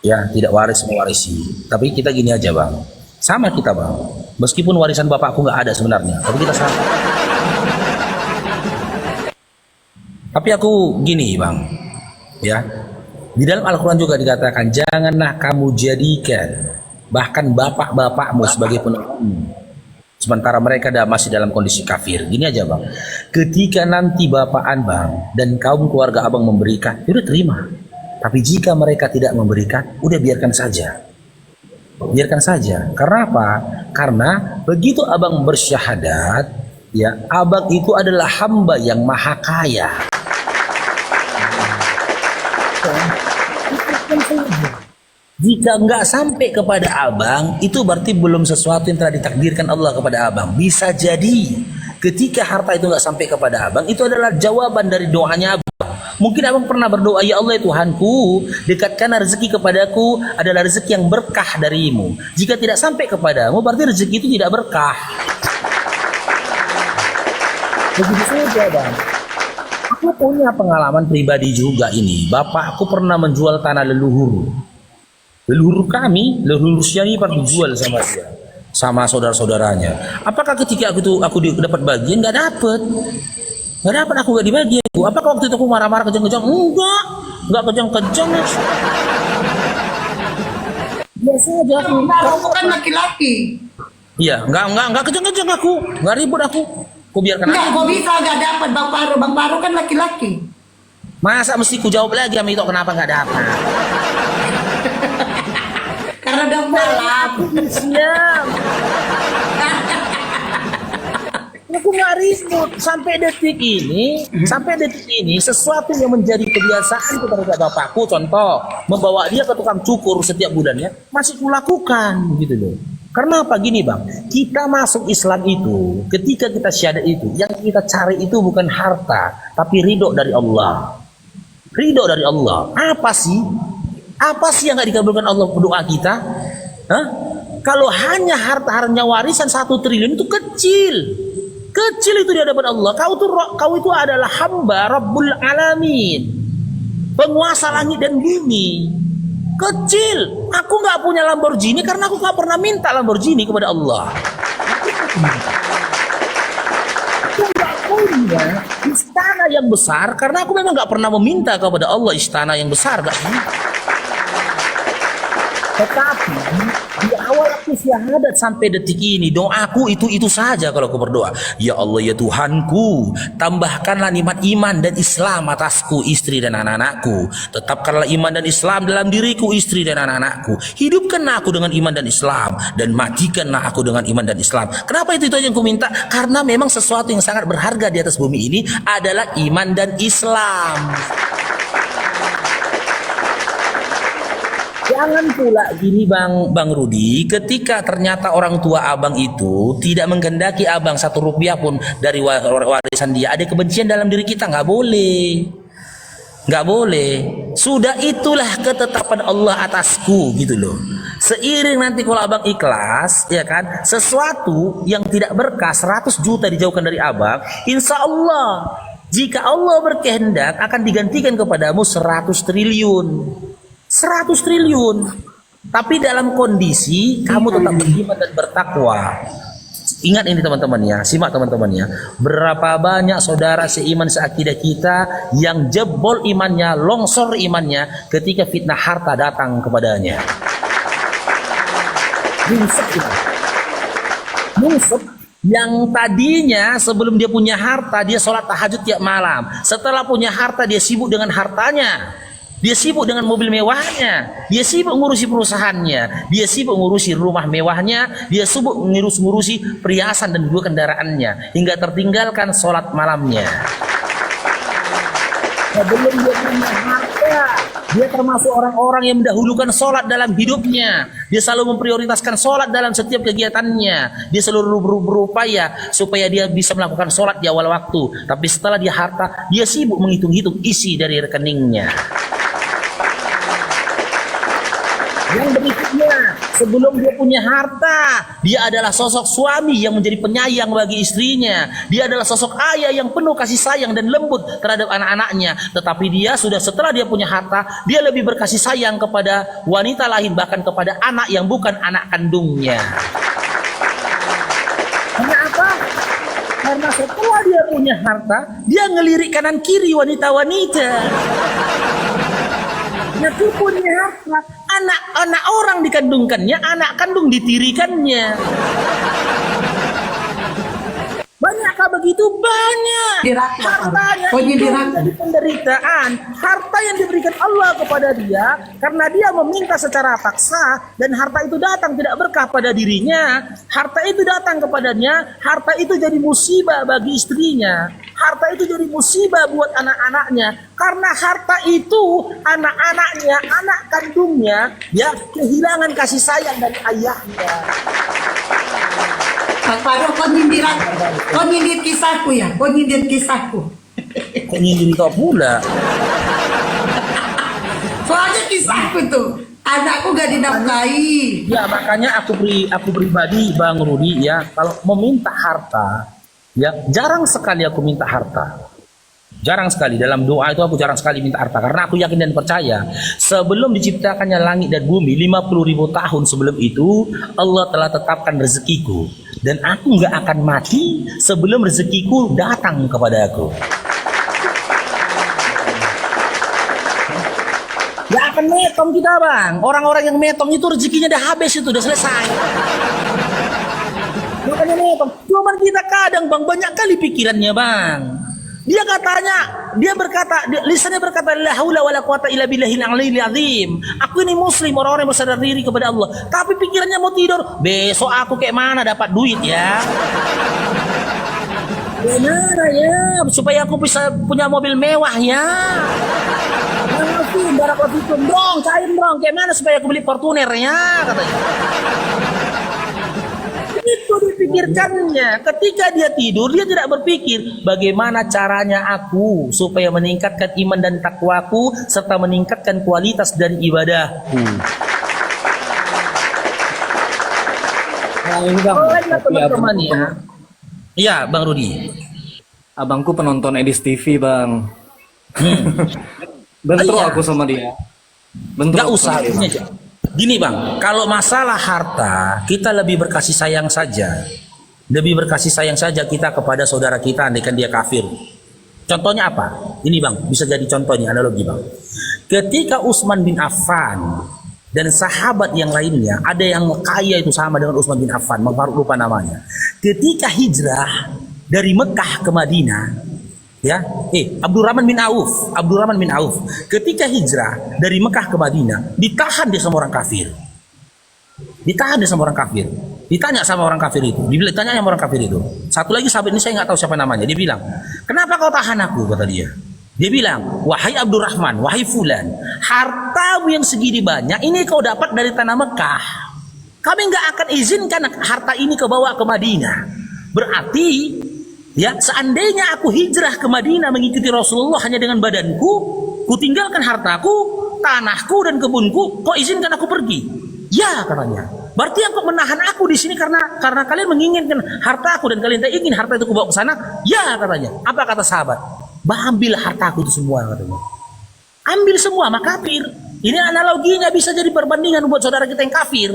Ya, tidak waris mewarisi. Tapi kita gini aja bang, sama kita bang. Meskipun warisan bapakku nggak ada sebenarnya, tapi kita sama. Tapi aku gini bang, ya. Di dalam Al-Quran juga dikatakan, janganlah kamu jadikan bahkan bapak-bapakmu sebagai penolongmu, sementara mereka masih dalam kondisi kafir. Gini aja bang, ketika nanti bapaan bang dan kaum keluarga abang memberikan, ya udah terima. Tapi jika mereka tidak memberikan, udah biarkan saja. Biarkan saja. Karena apa? Karena begitu abang bersyahadat, ya abang itu adalah hamba yang maha kaya. Jika nggak sampai kepada abang, itu berarti belum sesuatu yang telah ditakdirkan Allah kepada abang. Bisa jadi ketika harta itu nggak sampai kepada abang, itu adalah jawaban dari doanya abang. Mungkin abang pernah berdoa, ya Allah Tuhanku, dekatkan rezeki kepadaku adalah rezeki yang berkah darimu. Jika tidak sampai kepadamu, berarti rezeki itu tidak berkah. Begitu saja bang. Aku punya pengalaman pribadi juga ini. Bapakku pernah menjual tanah leluhur. Leluhur kami, leluhur Syarifah dijual sama dia, sama saudara-saudaranya. Apakah ketika aku dapat bagian? Nggak dapat. Nggak dapat, aku nggak dibagi. Apakah waktu itu aku marah-marah kejang-kejang? Nggak kejang-kejang. Biasa aja aku. Kamu kan laki-laki. Iya, nggak kejang-kejang aku, nggak ribut aku. Aku biarkan. Nggak, kok bisa nggak dapat Bang Paru? Bang Paru kan laki-laki. Masa mesti ku jawab lagi sama itu kenapa nggak dapat? Karena udah malam. Siap. Aku nggak ribut sampai detik ini sesuatu yang menjadi kebiasaan kepada bapakku, contoh membawa dia ke tukang cukur setiap bulannya masih kulakukan gitu loh. Karena apa? Gini bang, kita masuk Islam itu ketika kita syahadat itu yang kita cari itu bukan harta tapi ridho dari Allah. Ridho dari Allah. Apa sih yang nggak dikabulkan Allah doa kita? Hah? Kalau hanya harta warisan 1 triliun itu kecil itu di hadapan Allah. Kau itu adalah hamba Rabbul Alamin, penguasa langit dan bumi. Kecil. Aku nggak punya Lamborghini karena aku nggak pernah minta Lamborghini kepada Allah. Aku nggak punya istana yang besar karena aku memang nggak pernah meminta kepada Allah istana yang besar. Tetapi di awal aku syahadat sampai detik ini, doaku itu saja kalau aku berdoa. Ya Allah ya Tuhanku, tambahkanlah nikmat iman dan Islam atasku, istri dan anak-anakku. Tetapkanlah iman dan Islam dalam diriku, istri dan anak-anakku. Hidupkanlah aku dengan iman dan Islam, dan matikanlah aku dengan iman dan Islam. Kenapa itu aja yang ku minta? Karena memang sesuatu yang sangat berharga di atas bumi ini adalah iman dan Islam. Jangan pula gini Bang Rudi, ketika ternyata orang tua abang itu tidak menghendaki abang 1 rupiah pun dari warisan dia, ada kebencian dalam diri kita, nggak boleh. Sudah itulah ketetapan Allah atasku gitu loh. Seiring nanti kalau abang ikhlas, ya kan, sesuatu yang tidak berkah 100 juta dijauhkan dari abang, insya Allah jika Allah berkehendak akan digantikan kepadamu 100 triliun. 100 triliun. Tapi dalam kondisi kamu tetap beriman dan bertakwa. Ingat ini teman-teman ya, simak teman-teman ya. Berapa banyak saudara seiman seakidah kita yang jebol imannya, longsor imannya ketika fitnah harta datang kepadanya. Nyungsep yang tadinya sebelum dia punya harta dia sholat tahajud tiap malam. Setelah punya harta dia sibuk dengan hartanya. Dia sibuk dengan mobil mewahnya, dia sibuk ngurusi perusahaannya, dia sibuk ngurusi rumah mewahnya, dia sibuk ngurusi perhiasan dan juga kendaraannya, hingga tertinggalkan sholat malamnya. Sebelum dia punya harta, dia termasuk orang-orang yang mendahulukan sholat dalam hidupnya. Dia selalu memprioritaskan sholat dalam setiap kegiatannya. Dia selalu berupaya supaya dia bisa melakukan sholat di awal waktu. Tapi setelah dia harta, dia sibuk menghitung-hitung isi dari rekeningnya. Yang berikutnya, sebelum dia punya harta, dia adalah sosok suami yang menjadi penyayang bagi istrinya. Dia adalah sosok ayah yang penuh kasih sayang dan lembut terhadap anak-anaknya. Tetapi dia sudah setelah dia punya harta, dia lebih berkasih sayang kepada wanita lain, bahkan kepada anak yang bukan anak kandungnya. Karena apa? Karena setelah dia punya harta, dia ngelirik kanan kiri wanita-wanita. Dia tuh punya harta, anak-anak orang dikandungkannya, anak kandung ditirikannya. Banyakkah begitu? Banyak. Hartanya itu menjadi penderitaan. Harta yang diberikan Allah kepada dia karena dia meminta secara paksa, dan harta itu datang tidak berkah pada dirinya. Harta itu datang kepadanya, harta itu jadi musibah bagi istrinya. Harta itu jadi musibah buat anak-anaknya. Karena harta itu anak-anaknya, anak kandungnya, ya kehilangan kasih sayang dari ayahnya. Bang Farouk, kau nyindir kisahku ya, kau nyindir kisahku. Kok nyindir kau pula? Soalnya kisahku tuh, anakku gak dinafkahi. Ya makanya aku pribadi Bang Rudi ya, kalau meminta harta, ya jarang sekali aku minta harta. Jarang sekali dalam doa itu aku jarang sekali minta harta, karena aku yakin dan percaya sebelum diciptakannya langit dan bumi 50.000 tahun sebelum itu Allah telah tetapkan rezekiku, dan aku nggak akan mati sebelum rezekiku datang kepada aku. Gak akan metong kita bang. Orang-orang yang metong itu rezekinya udah habis, itu udah selesai. Makanya metong. Cuman kita kadang bang banyak kali pikirannya bang. Dia lisannya berkata la haula wala quwata illa billahil aliyil azim. Aku ini muslim, orang-orang yang bersadar diri kepada Allah. Tapi pikirannya mau tidur, besok aku kayak mana dapat duit ya. Gimana ya supaya aku bisa punya mobil mewah ya. Barakallahu fikum, bro, cair bro, kayak mana supaya aku beli Fortuner ya katanya. Itu dipikirkannya. Ketika dia tidur, dia tidak berpikir bagaimana caranya aku supaya meningkatkan iman dan takwaku serta meningkatkan kualitas dari ibadahku. Nah, ini bang, Teman-teman ya. Iya, Bang Rudi. abangku penonton Edis TV bang. Bentrok Iya. aku sama dia. Nggak usah. sama dia, Gini Bang. aja. Gini bang, kalau masalah harta, kita lebih berkasih sayang saja. Lebih berkasih sayang saja kita kepada saudara kita, andaikan dia kafir. Contohnya apa? Ini bang, bisa jadi contohnya, analogi bang. Ketika Utsman bin Affan dan sahabat yang lainnya, ada yang kaya itu sama dengan Utsman bin Affan, baru lupa namanya. Ketika hijrah dari Mekah ke Madinah, ya, Abdurrahman bin Auf, ketika hijrah dari Mekah ke Madinah, ditahan dia sama orang kafir. Ditanya sama orang kafir itu, ditanya sama orang kafir itu. Satu lagi sahabat ini saya nggak tahu siapa namanya. Dia bilang, kenapa kau tahan aku? Kata dia. Dia bilang, wahai Abdurrahman, wahai Fulan, hartamu yang segini banyak ini kau dapat dari tanah Mekah. Kami nggak akan izinkan harta ini kau bawa ke Madinah. Berarti, ya seandainya aku hijrah ke Madinah mengikuti Rasulullah hanya dengan badanku, ku tinggalkan hartaku, tanahku dan kebunku, kau izinkan aku pergi? Ya katanya. Berarti yang kau menahan aku di sini karena kalian menginginkan hartaku dan kalian tak ingin harta itu ku bawa ke sana? Ya katanya. Apa kata sahabat? Ambil hartaku itu semua katanya. Ambil semua, maka kafir. Ini analoginya bisa jadi perbandingan buat saudara kita yang kafir.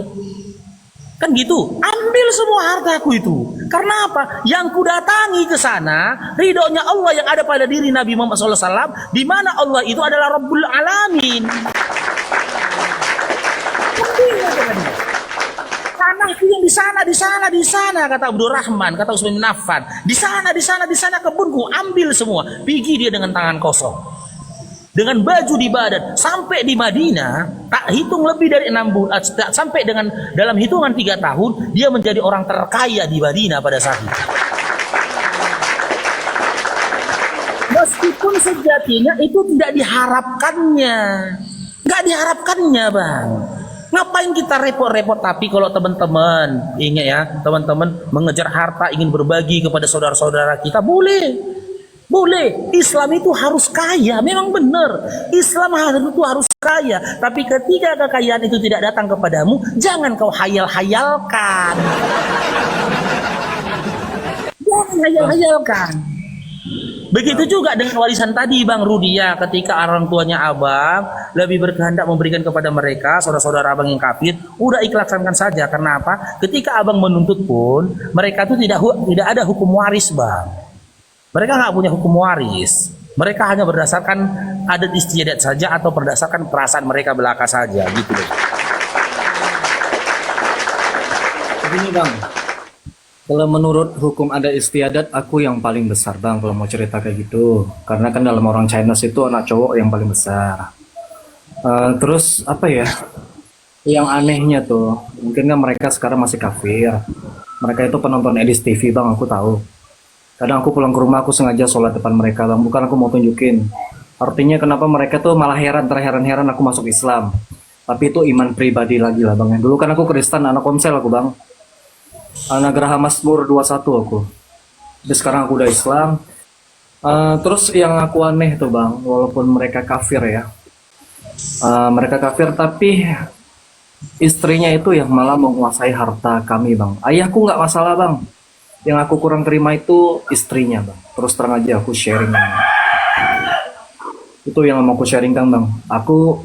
Kan gitu. Ambil semua hartaku itu. Karena apa? Yang ku datangi ke sana, ridhonya Allah yang ada pada diri Nabi Muhammad SAW, di mana Allah itu adalah Rabbul Alamin. Tanahku yang di sana kata Abdurrahman, kata Utsman bin Affan. Di sana kebunku, ambil semua. Pergi dia dengan tangan kosong. Dengan baju di badan sampai di Madinah, tak hitung lebih dari 6 bulan, sampai dengan dalam hitungan 3 tahun dia menjadi orang terkaya di Madinah pada saat itu. Meskipun sejatinya itu tidak diharapkannya, nggak diharapkannya bang. Ngapain kita repot-repot? Tapi kalau teman-teman ingat ya, teman-teman mengejar harta ingin berbagi kepada saudara-saudara kita boleh. Boleh, Islam itu harus kaya, memang benar. Islam itu harus kaya, tapi ketika kekayaan itu tidak datang kepadamu, jangan kau hayal-hayalkan. Jangan hayal-hayalkan. Begitu juga dengan warisan tadi Bang Rudi ya, ketika orang tuanya abang lebih berkehendak memberikan kepada mereka, saudara-saudara abang yang kafir, udah ikhlaskan saja. Karena apa? Ketika abang menuntut pun, mereka itu tidak ada hukum waris Bang. Mereka nggak punya hukum waris. Mereka hanya berdasarkan adat istiadat saja atau berdasarkan perasaan mereka belaka saja gitu loh. Begini bang, kalau menurut hukum adat istiadat aku yang paling besar bang kalau mau cerita kayak gitu. Karena kan dalam orang Chinese itu anak cowok yang paling besar. Terus apa ya? Yang anehnya tuh, mungkin kan mereka sekarang masih kafir. Mereka itu penonton edis TV bang, aku tahu. Kadang aku pulang ke rumah aku sengaja sholat depan mereka bang, bukan aku mau tunjukin. Artinya kenapa mereka tuh malah terheran-heran aku masuk Islam. Tapi itu iman pribadi lagi lah bang. Dulu kan aku Kristen, anak komsel aku bang. Anak Geraha Mazmur 21 aku. Tapi sekarang aku udah Islam. Terus yang aku aneh tuh bang, walaupun mereka kafir ya. Mereka kafir tapi istrinya itu yang malah menguasai harta kami bang. Ayahku nggak masalah bang. Yang aku kurang terima itu istrinya bang. Terus terang aja aku sharing bang. Itu yang mau aku sharing kan bang. Aku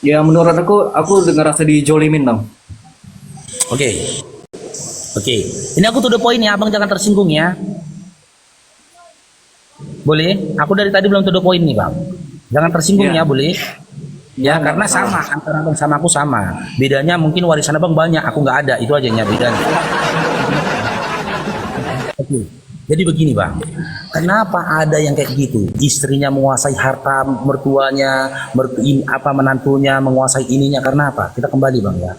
ya menurut aku ngerasa dijolimin bang. Oke. Ini aku tuh the point ya, abang jangan tersinggung ya. Boleh? Aku dari tadi belum to the point nih bang. Jangan tersinggung ya, boleh? Ya karena sama antara abang sama aku sama. Bedanya mungkin warisan abang banyak, aku nggak ada. Itu aja ya bedanya. Oke. Jadi begini bang, kenapa ada yang kayak gitu? Istrinya menguasai harta mertuanya, menantunya menguasai ininya, karena apa? Kita kembali bang ya.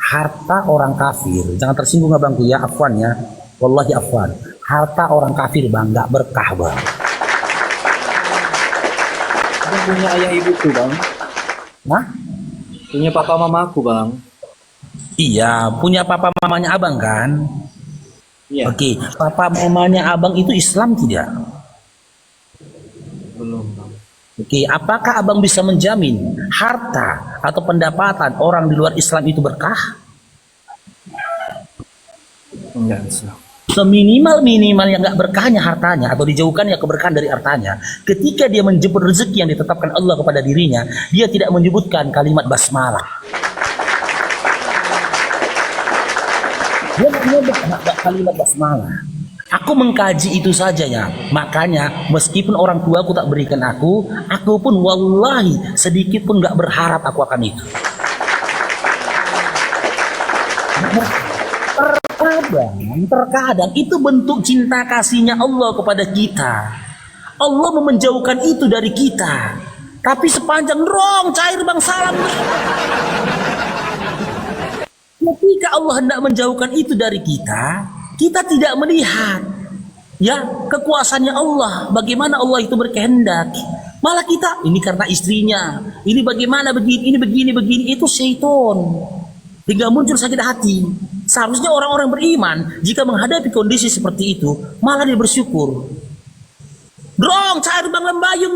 Harta orang kafir, jangan tersinggung abangku ya, afwan ya. Wallahi afwan. Harta orang kafir bang, nggak berkah bang. Abang punya ayah ibuku bang. Hah? Punya papa mama aku bang. Iya, punya papa mamanya abang kan? Iya. Oke, papa mamanya abang itu Islam tidak? Belum bang. Oke, apakah abang bisa menjamin harta atau pendapatan orang di luar Islam itu berkah? Enggak bisa. Seminimal yang nggak berkahnya hartanya atau dijauhkannya keberkahan dari hartanya, ketika dia menjemput rezeki yang ditetapkan Allah kepada dirinya, dia tidak menyebutkan kalimat basmalah. Dia menyebut kalimat basmalah. Aku mengkaji itu saja ya. Makanya meskipun orang tua aku tak berikan aku pun wallahi sedikit pun nggak berharap aku akan itu. Terkadang itu bentuk cinta kasihnya Allah kepada kita. Allah menjauhkan itu dari kita. Tapi sepanjang cair bang salam. Ketika Allah hendak menjauhkan itu dari kita, kita tidak melihat ya kekuasaannya Allah, bagaimana Allah itu berkehendak. Malah kita ini karena istrinya, ini bagaimana begini, itu syaitan. Hingga muncul sakit hati. Seharusnya orang-orang beriman jika menghadapi kondisi seperti itu, malah dia bersyukur. Cair bang lembayung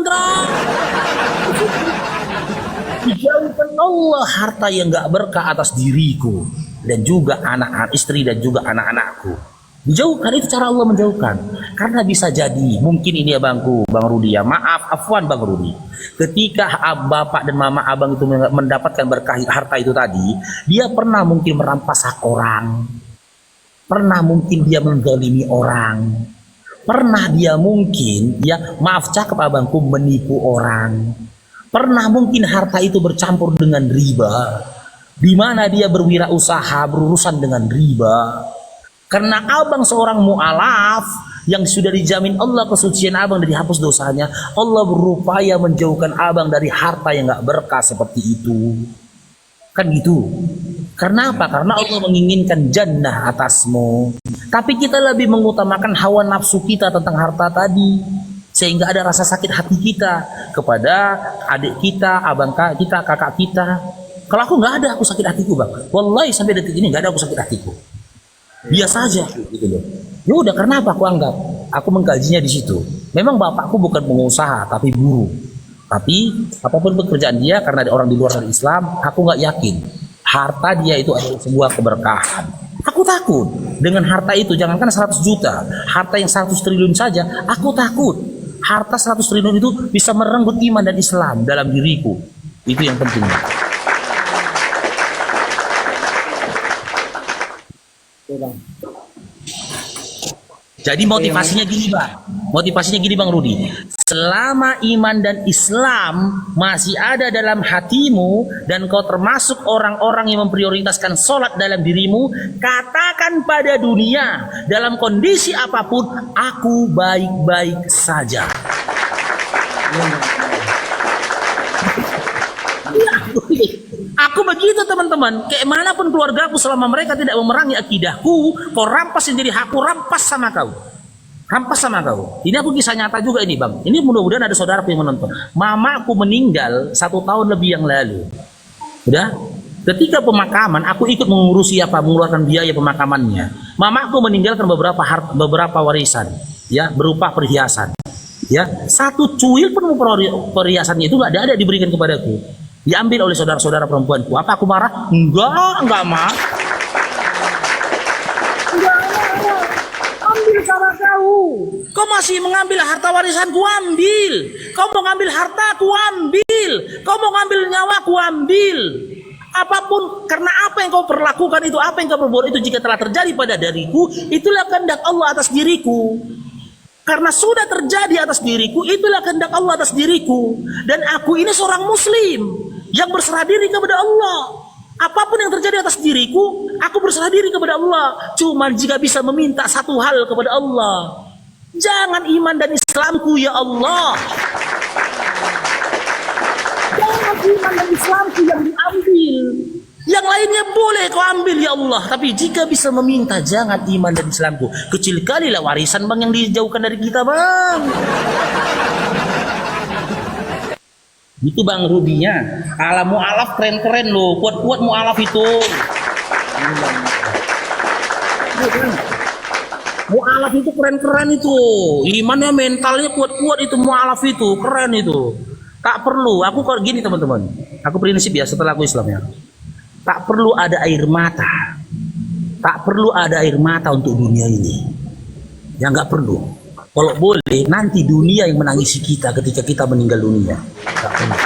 dijauhkan Allah harta yang gak berkah atas diriku dan juga anak-anak istri dan juga anak-anakku. Dijauhkan, itu cara Allah menjauhkan. Karena bisa jadi mungkin ini ya bangku, Bang Rudi ya, maaf afwan Bang Rudi, ketika bapak dan mama abang itu mendapatkan berkah harta itu tadi, dia pernah mungkin merampas hak orang, pernah mungkin dia menzalimi orang, pernah dia mungkin ya maaf cakep abangku menipu orang, pernah mungkin harta itu bercampur dengan riba, di mana dia berwirausaha berurusan dengan riba. Karena abang seorang mu'alaf yang sudah dijamin Allah kesucian abang dan dihapus dosanya, Allah berupaya menjauhkan abang dari harta yang gak berkah seperti itu. Kan gitu. Karena apa? Karena Allah menginginkan jannah atasmu. Tapi kita lebih mengutamakan hawa nafsu kita tentang harta tadi, sehingga ada rasa sakit hati kita kepada adik kita, abang kita, kakak kita. Kalau aku nggak ada, aku sakit hatiku bang. Wallahi sampai detik ini nggak ada aku sakit hatiku. Biasa aja gitu loh. Ya udah, karena apa aku anggap? Aku mengkajinya di situ. Memang bapakku bukan pengusaha, tapi buruh. Tapi apapun pekerjaan dia, karena ada orang di luar dari Islam, aku nggak yakin harta dia itu adalah sebuah keberkahan. Aku takut dengan harta itu, jangankan 100 juta, harta yang 100 triliun saja, aku takut harta 100 triliun itu bisa merenggut iman dan Islam dalam diriku. Itu yang penting. Jadi motivasinya gini bang, Bang Rudi. Selama iman dan Islam masih ada dalam hatimu dan kau termasuk orang-orang yang memprioritaskan sholat dalam dirimu, katakan pada dunia dalam kondisi apapun, aku baik-baik saja. Aku begitu teman-teman, kayak manapun keluargaku selama mereka tidak memerangi akidahku, kau rampas yang jadi hakku, rampas sama kau. Rampas sama kau. Ini aku kisah nyata juga ini bang. Ini mudah-mudahan ada saudara yang menonton. Mamaku meninggal 1 tahun lebih yang lalu. Udah? Ketika pemakaman, aku ikut mengurusi mengeluarkan biaya pemakamannya. Mamaku meninggalkan beberapa warisan, ya, berupa perhiasan. Ya, 1 cuil pun perhiasannya itu nggak ada diberikan kepadaku. Diambil oleh saudara-saudara perempuanku. Apa aku marah? Enggak marah. Enggak. Ambil cara kau. Kau masih mengambil harta warisanku, ambil. Kau mau ngambil hartaku, ambil. Kau mau ngambil nyawaku, ambil. Apapun, karena apa yang kau perlakukan itu, apa yang kau perbuat itu, jika telah terjadi pada diriku, itulah kehendak Allah atas diriku. Karena sudah terjadi atas diriku, itulah kehendak Allah atas diriku. Dan aku ini seorang muslim yang berserah diri kepada Allah. Apapun yang terjadi atas diriku, aku berserah diri kepada Allah. Cuma jika bisa meminta satu hal kepada Allah, jangan iman dan Islamku ya Allah. Jangan iman dan Islamku yang diambil. Yang lainnya boleh kau ambil ya Allah, tapi jika bisa meminta, jangan iman dan Islamku. Kecil kalilah warisan bang yang dijauhkan dari kita bang. Itu bang Rudinya. Ala mu'alaf keren-keren loh, kuat-kuat mu'alaf itu. Mu'alaf itu keren-keren itu. Imannya, mentalnya kuat-kuat itu, mu'alaf itu keren itu. Tak perlu, aku kalau gini teman-teman, aku prinsip ya setelah aku Islam ya. Tak perlu ada air mata. Tak perlu ada air mata untuk dunia ini. Ya nggak perlu. Kalau boleh nanti dunia yang menangisi kita ketika kita meninggal dunia. Nggak perlu.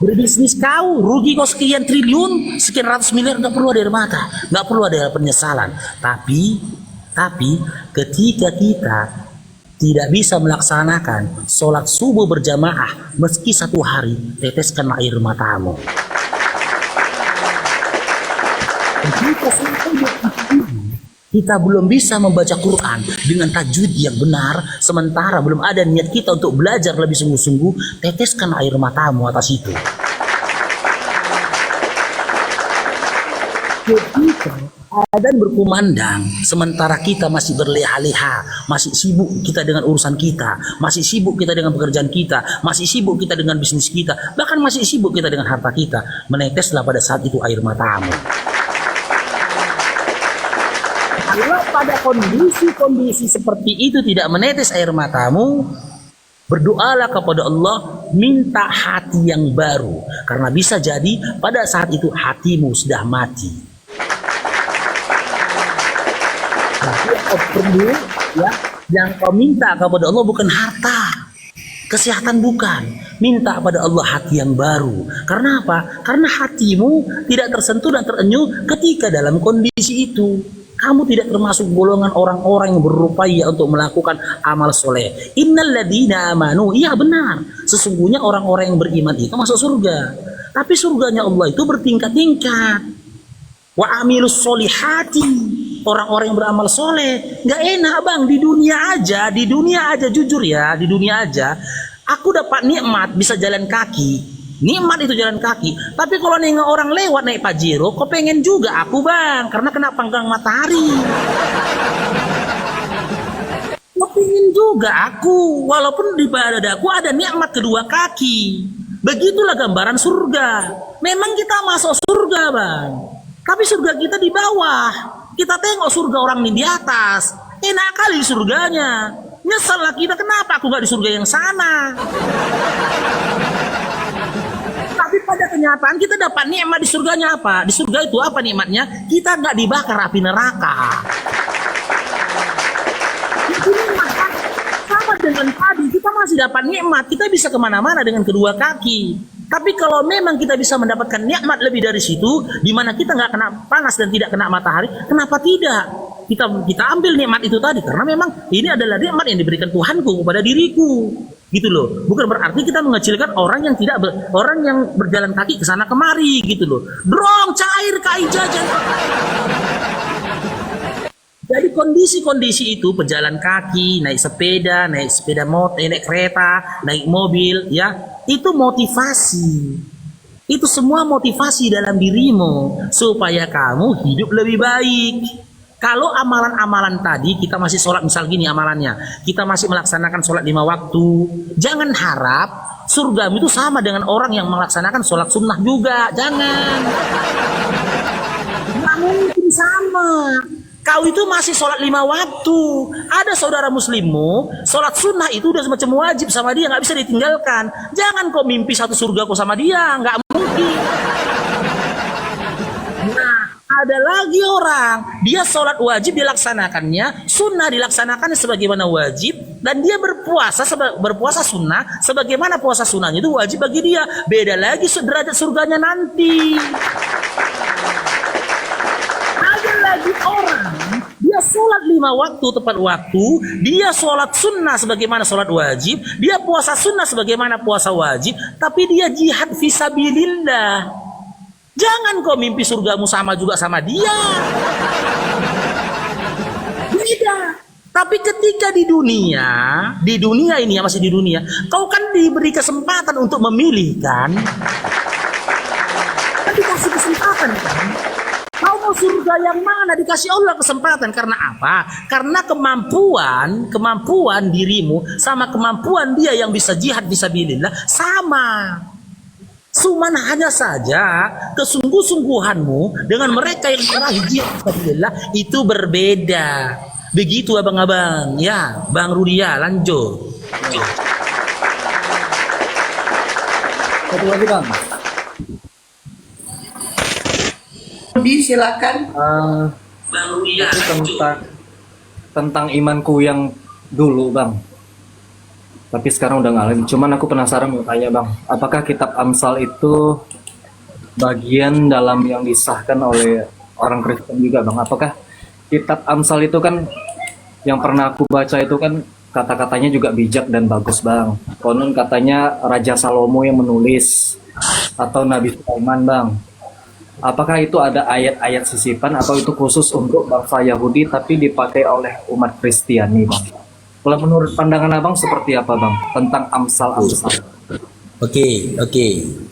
Berbisnis kau, rugi kau sekian triliun, sekian ratus miliar, nggak perlu ada air mata, nggak perlu ada penyesalan. Tapi ketika kita tidak bisa melaksanakan sholat subuh berjamaah meski 1 hari, teteskan air matamu. Kita belum bisa membaca Quran dengan tajwid yang benar, sementara belum ada niat kita untuk belajar lebih sungguh-sungguh, teteskan air matamu atas itu. Ketika adzan berkumandang, sementara kita masih berleha-leha, masih sibuk kita dengan urusan kita, masih sibuk kita dengan pekerjaan kita, masih sibuk kita dengan bisnis kita, bahkan masih sibuk kita dengan harta kita, meneteslah pada saat itu air matamu. Kalau pada kondisi seperti itu tidak menetes air matamu, berdoalah kepada Allah, minta hati yang baru, karena bisa jadi pada saat itu hatimu sudah mati. Perlu ya, yang kau minta kepada Allah bukan harta, kesehatan bukan, minta pada Allah hati yang baru. Karena apa? Karena hatimu tidak tersentuh dan terenyuh ketika dalam kondisi itu. Kamu tidak termasuk golongan orang-orang yang berupaya untuk melakukan amal soleh. Innalladzina amanu, iya benar, sesungguhnya orang-orang yang beriman itu masuk surga. Tapi surganya Allah itu bertingkat-tingkat. Wa amilus solihati, orang-orang yang beramal soleh. Nggak enak bang, di dunia aja jujur ya, di dunia aja aku dapat nikmat bisa jalan kaki, nikmat itu jalan kaki. Tapi kalau nengok orang lewat naik Pajero, kok pengen juga aku bang, karena kena panggang matahari. Kok pengen juga aku, walaupun di dadaku ada nikmat kedua kaki. Begitulah gambaran surga. Memang kita masuk surga bang, tapi surga kita di bawah. Kita tengok surga orang ini di atas, enak kali surganya. Nyesal lah kita, kenapa aku nggak di surga yang sana? Tapi pada kenyataan kita dapat nikmat di surganya apa? Di surga itu apa nikmatnya? Kita nggak dibakar api neraka. Sama dengan tadi, kita masih dapat nikmat. Kita bisa kemana-mana dengan kedua kaki. Tapi kalau memang kita bisa mendapatkan nikmat lebih dari situ, di mana kita nggak kena panas dan tidak kena matahari, kenapa tidak? Kita ambil nikmat itu tadi, karena memang ini adalah nikmat yang diberikan Tuhanku kepada diriku, gitu loh. Bukan berarti kita mengecilkan orang yang orang yang berjalan kaki ke sana kemari, gitu loh. Drong cair kai jajan. Jadi kondisi-kondisi itu, pejalan kaki, naik sepeda motor, naik kereta, naik mobil, ya, itu motivasi. Itu semua motivasi dalam dirimu supaya kamu hidup lebih baik. Kalau amalan-amalan tadi, kita masih sholat, misal gini amalannya, kita masih melaksanakan sholat 5 waktu, jangan harap surgamu itu sama dengan orang yang melaksanakan sholat sunnah juga, jangan. Nggak mungkin sama. Kau itu masih sholat 5 waktu. Ada saudara muslimmu, sholat sunnah itu udah semacam wajib sama dia, nggak bisa ditinggalkan. Jangan kau mimpi satu surga kau sama dia, nggak mungkin. Nah, ada lagi orang, dia sholat wajib dilaksanakannya, sunnah dilaksanakannya sebagaimana wajib, dan dia berpuasa sunnah sebagaimana puasa sunnahnya itu wajib bagi dia. Beda lagi derajat surganya nanti. Lagi orang, dia sholat 5 waktu tepat waktu, dia sholat sunnah sebagaimana sholat wajib, dia puasa sunnah sebagaimana puasa wajib, tapi dia jihad fisabilillah. Jangan kau mimpi surgamu sama juga sama dia. Beda. Tapi ketika di dunia ini ya, masih di dunia, kau kan diberi kesempatan untuk memilih kan? Kan dikasih kesempatan kan? Kau mau surga yang mana? Dikasih Allah kesempatan. Karena apa? Karena kemampuan dirimu sama kemampuan dia yang bisa jihad fisabilillah sama. Cuman hanya saja kesungguh-sungguhanmu dengan mereka yang meraih jihad fisabilillah itu berbeda. Begitu abang-abang. Ya, Bang Rudia lanjut. Satu lagi bang. Silakan. Itu tentang imanku yang dulu bang, tapi sekarang udah ngalim. Cuman aku penasaran mau tanya bang, apakah kitab Amsal itu bagian dalam yang disahkan oleh orang Kristen juga bang? Apakah kitab Amsal itu kan yang pernah aku baca itu kan kata-katanya juga bijak dan bagus bang. Konon katanya Raja Salomo yang menulis atau Nabi Sulaiman bang. Apakah itu ada ayat-ayat sisipan atau itu khusus untuk bangsa Yahudi tapi dipakai oleh umat Kristiani bang? Kalau menurut pandangan abang seperti apa bang tentang Amsal-Amsal? Oke.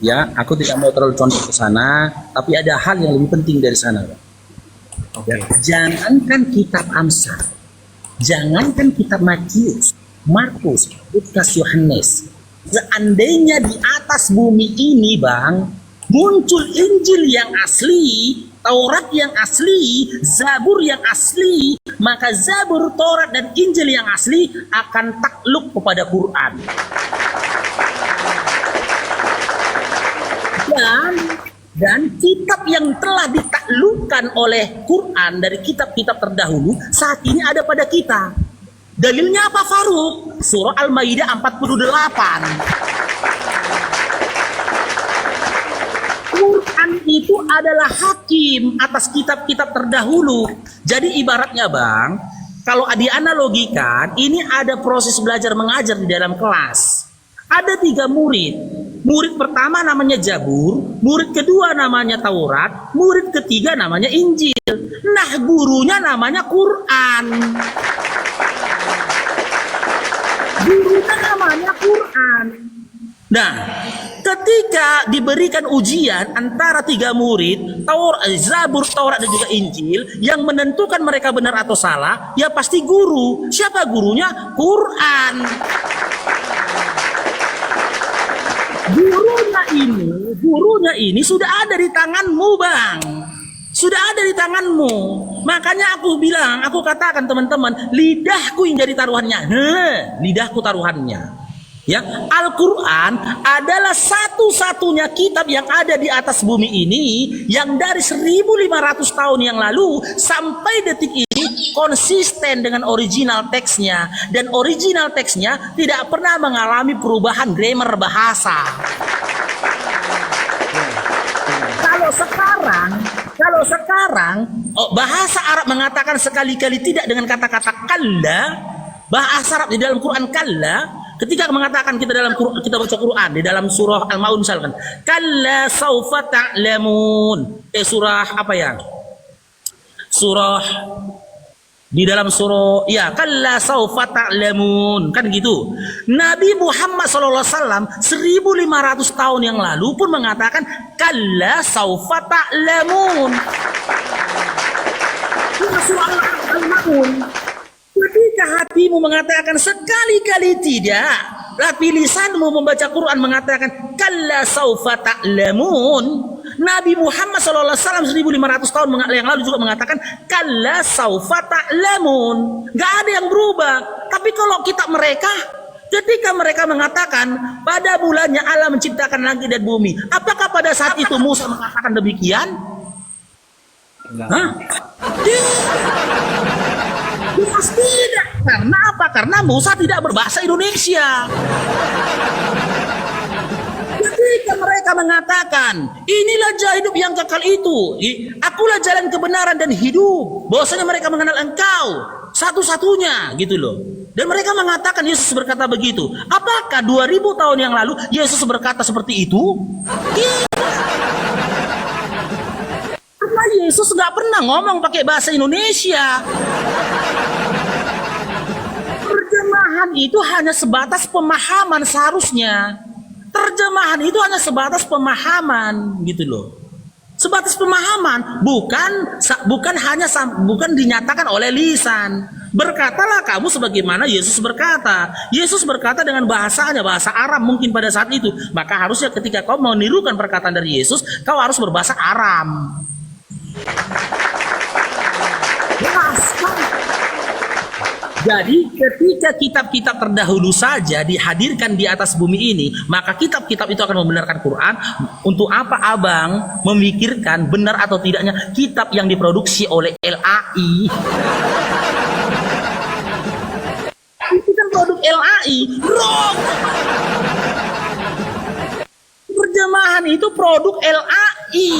Ya, aku tidak mau terlalu condong ke sana, tapi ada hal yang lebih penting dari sana. Oke. Jangankan kitab Amsal, jangankan kitab Matius, Markus, Lukas, Yohanes. Seandainya di atas bumi ini bang, muncul Injil yang asli, Taurat yang asli, Zabur yang asli, maka Zabur, Taurat, dan Injil yang asli akan takluk kepada Quran. Dan kitab yang telah ditaklukkan oleh Quran dari kitab-kitab terdahulu saat ini ada pada kita. Dalilnya apa Faruk? Surah Al-Maidah 48. Quran itu adalah hakim atas kitab-kitab terdahulu. Jadi ibaratnya bang, kalau dianalogikan, ini ada proses belajar mengajar di dalam kelas. Ada 3 murid. Murid pertama namanya Zabur, murid kedua namanya Taurat, murid ketiga namanya Injil. Nah gurunya namanya Quran. Gurunya namanya Quran. Nah, ketika diberikan ujian antara 3 murid, Zabur, Taurat, dan juga Injil, yang menentukan mereka benar atau salah, ya pasti guru. Siapa gurunya? Quran. Gurunya ini sudah ada di tanganmu bang. Sudah ada di tanganmu. Makanya aku bilang, aku katakan teman-teman, lidahku yang jadi taruhannya. Lidahku taruhannya. Ya, Al-Quran adalah satu-satunya kitab yang ada di atas bumi ini yang dari 1500 tahun yang lalu sampai detik ini konsisten dengan original teksnya, dan original teksnya tidak pernah mengalami perubahan grammar bahasa. Kalau sekarang bahasa Arab mengatakan sekali-kali tidak dengan kata-kata kalla, bahasa Arab di dalam Quran kalla. Ketika mengatakan kita kita baca Quran di dalam surah Al-Maun misalkan, kalla saufa ta'lamun. Surah apa ya? Surah di dalam surah ya kalla saufa ta'lamun, kan gitu. Nabi Muhammad SAW 1500 tahun yang lalu pun mengatakan kalla saufa ta'lamun. Surah Al-Maun. Ketika hatimu mengatakan sekali-kali tidak, tapi lisanmu membaca Quran mengatakan kalla saufa ta'lamun. Nabi Muhammad SAW 1500 tahun yang lalu juga mengatakan kalla saufa ta'lamun. Gak ada yang berubah. Tapi kalau kitab mereka, ketika mereka mengatakan pada bulannya Allah menciptakan langit dan bumi, apakah pada saat itu Musa mengatakan demikian? Hah? Jelas tidak. Karena apa? Karena Musa tidak berbahasa Indonesia. Ketika mereka mengatakan inilah jalan hidup yang kekal itu, akulah jalan kebenaran dan hidup, bahwasanya mereka mengenal engkau satu-satunya, gitu loh. Dan mereka mengatakan Yesus berkata begitu. Apakah 2000 tahun yang lalu Yesus berkata seperti itu? Karena Yesus nggak pernah ngomong pakai bahasa Indonesia. Terjemahan itu hanya sebatas pemahaman seharusnya. Terjemahan itu hanya sebatas pemahaman, gitu loh. Sebatas pemahaman, bukan dinyatakan oleh lisan. Berkatalah kamu sebagaimana Yesus berkata. Yesus berkata dengan bahasanya, bahasa Aram mungkin pada saat itu. Maka harusnya ketika kau menirukan perkataan dari Yesus, kau harus berbahasa Aram. Jadi ketika kitab-kitab terdahulu saja dihadirkan di atas bumi ini, maka kitab-kitab itu akan membenarkan Quran. Untuk apa abang memikirkan benar atau tidaknya kitab yang diproduksi oleh LAI? Itu kan produk LAI, wrong. Terjemahan itu produk LAI.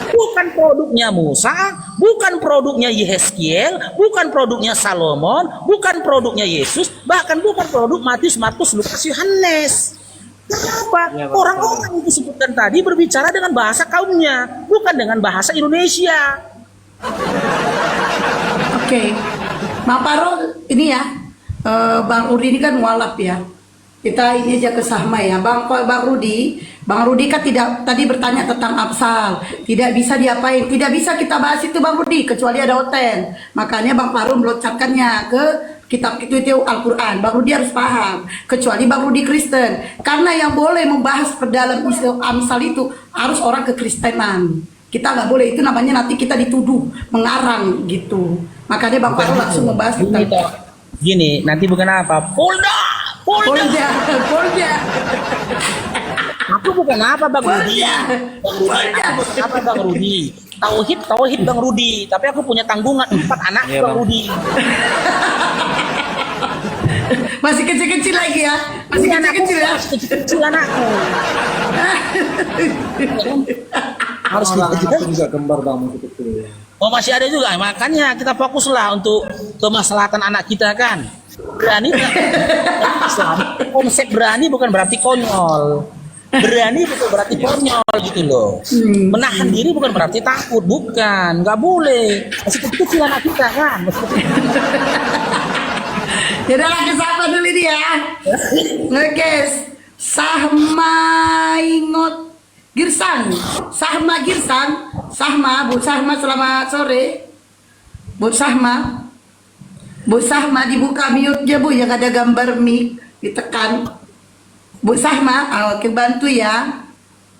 Bukan produknya Musa, bukan produknya Yehezkiel, bukan produknya Salomon, bukan produknya Yesus, bahkan bukan produk Matius, Markus, Lukas, Yohanes. Kenapa? Orang-orang yang disebutkan tadi berbicara dengan bahasa kaumnya, bukan dengan bahasa Indonesia. Oke, Bang Paro, ini ya, Bang Rudi ini kan mualaf ya. Kita ini aja ke Sahma ya, Bang Rudi. Bang Rudi kan tidak tadi bertanya tentang Absal, tidak bisa diapain, tidak bisa kita bahas itu Bang Rudi kecuali ada Oten. Makanya Bang Paro meloncarkannya ke kitab itu Al-Quran. Bang Rudi harus paham, kecuali Bang Rudi Kristen. Karena yang boleh membahas perdalam isu Amsal itu harus orang kekristenan. Kita nggak boleh, itu namanya nanti kita dituduh mengarang gitu. Makanya Bang Paro langsung membahas tentang gini, nanti bukan apa? Polda. Aku bukan apa Bang Rudi. Aku bukan apa Bang Rudi. Tauhid Bang Rudi. Tapi aku punya tanggungan 4 anak Iya, Bang Rudi. masih kecil-kecil lagi ya, masih kecil-kecil ya. Kecil anakku. Harus aku juga kembar Bang itu. Oh masih ada juga, makanya kita fokuslah untuk kemaslahatan anak kita kan. Berani konsep berani bukan berarti konyol. Berani bukan berarti konyol gitu loh. Menahan diri bukan berarti takut, bukan. Nggak boleh. Masih kecil anak kita kan. Jadi lagi siapa dulu dia? Oke, Sahma Ingot Girsang, Sahma Girsang, Sahma, Bu Sahma selamat sore. Bu Sahma dibuka mute-nya Bu, yang ada gambar mic ditekan. Bu Sahma, oke bantu ya.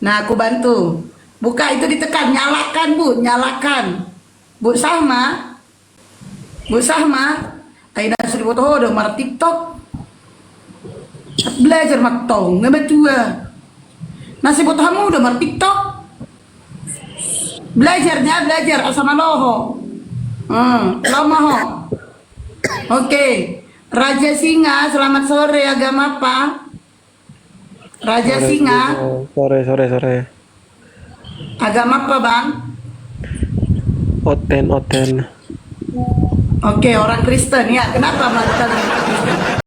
Nah aku bantu. Buka itu ditekan, nyalakan Bu, nyalakan. Bu Sahma. Bu Sahma. Aina sudah foto udah mar TikTok. Belajar matong, nggak betul. Nasi foto kamu udah mar TikTok. Belajar sama loho. Lama ho. Oke. Raja Singa, selamat sore. Agama apa? Raja Singa. Sore. Agama apa bang? Oten. Oke, orang Kristen ya. Kenapa melakukan Kristen?